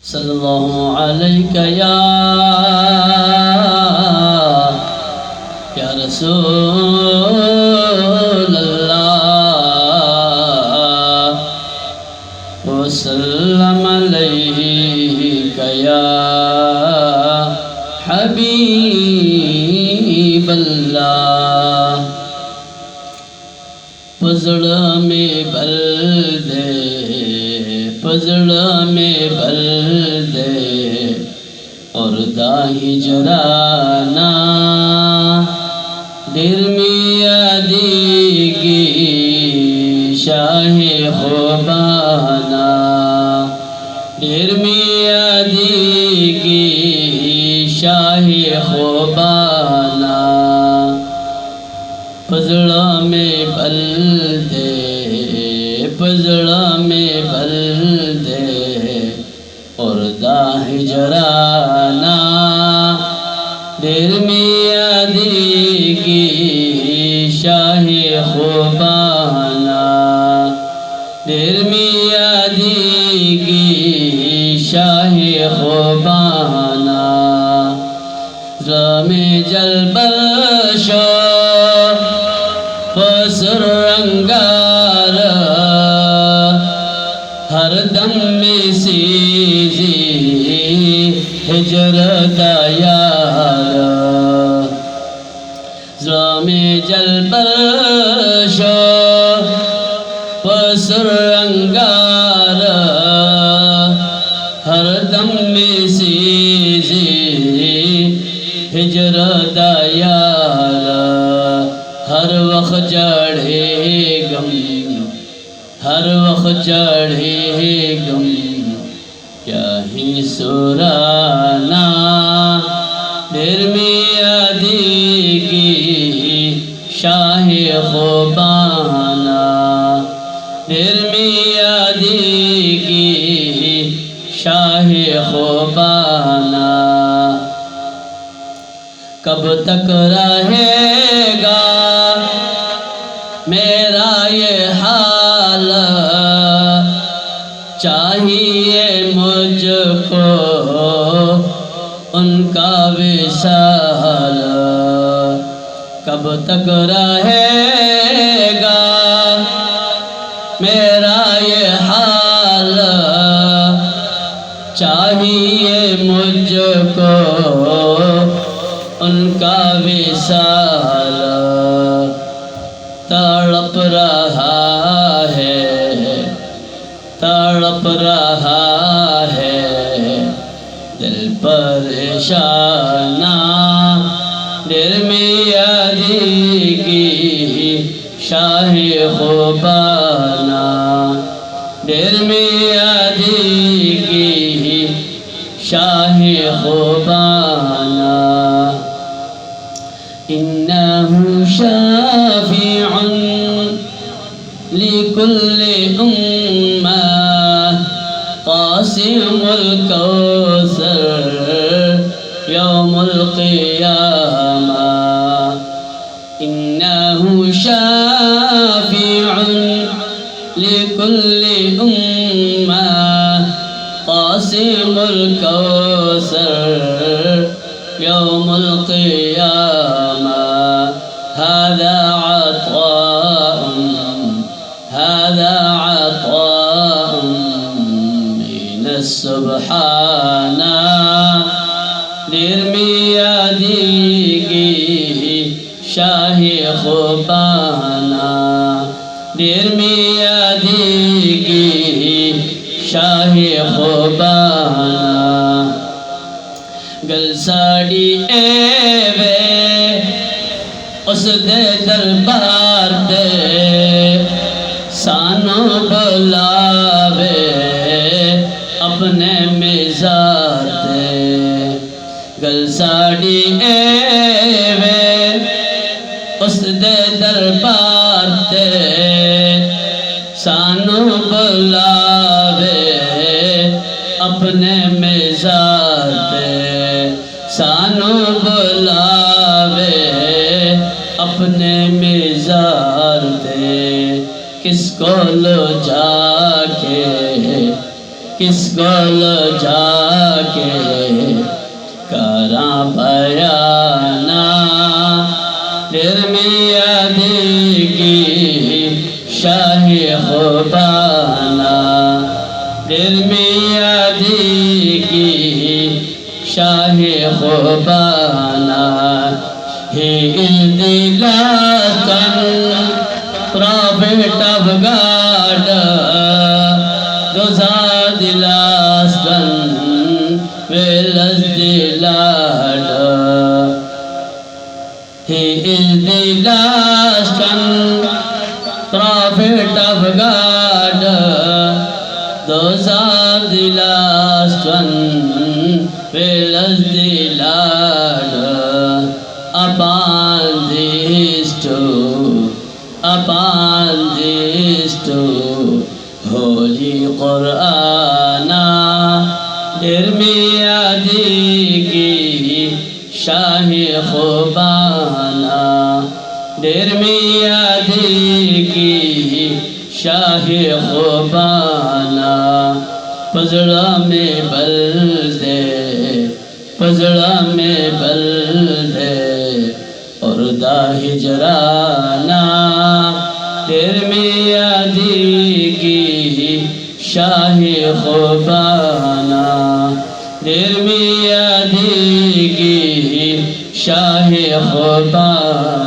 सल्लल्लाहु अलैका या रसूल अल्लाह वसल्लम अलैका या हबीब अल्लाह। पजड़ में भर दे, पजड़ में भर दे और दाही जराना दिल में आदीगी शाहे खुबाना, दिल में आदीगी शाहे खुबाना। पजड़ा में भर दे, पजड़ा में भर दे और दाही जराना दिल में आदीगी शाहे खुबाना, दिल में आदीगी शाहे खुबाना। ज़मे जलबशो बसरंगार हर दम में सीजी हिजरत यार। ज़मे जलबशो बसरंगार हर दम में सीजी हिजरत यार। हर वक्त चढ़े गम, हर वक्त चढ़े गम क्या ही सुराना दिल में आदीगी शाहे खुबाना, दिल में आदीगी शाहे खुबाना। कब तक रहेगा मेरा ये हाल, चाहिए मुझको उनका विशाल। कब तक रहेगा मेरा ये हाल, चाहिए मुझको उनका विशाल। तड़प रहा है, तड़प रहा है दिल परेशाना, दिल में आदीगी शाहे खुबाना, दिल में आदीगी शाहे खुबाना। इन्नहु शाफिउन लिकुल्लि उम्मा क़ासिमुल कौसर यौमुल क़ियामा। इन्नहु शाफिउन लिकुल्लि उम्मा क़ासिमुल कौसर यौमुल क़ियामा। हाज़ा अताउन, हाज़ा अताउन मिनस सुब्हाना, दिल में आदीगी शाहे खुबाना, दिल में आदीगी शाहे खुबाना। गल साड़ी एवे उस दे दरबार दे सानू बुलावे अपने मिज़ार दे। गल साड़ी एवे उस दे दरबार दे सानू बुलावे अपने मिज़ार दे, सानू बुलावे अपने मिज़ार दे। किसको लो जाके किस गोल जाके करा बयाना मियाँ की शाही खुबाना मियाँ की शाही खुबाना he is the last prophet of God, those are the last one, well as the Lord. He is the last one, prophet of God, those are the last one, well as the Lord. Upon these two, upon these two, Holy Quran, dear Miyaँ ki Shahi Khubana, dear Miyaँ ki Shahi Khubana, पजड़ा में बल दे, पजड़ा में बल दे और दा हिजराना तेरे मियाँ की शाही खुबाना तेरे मियाँ की शाही खुबाना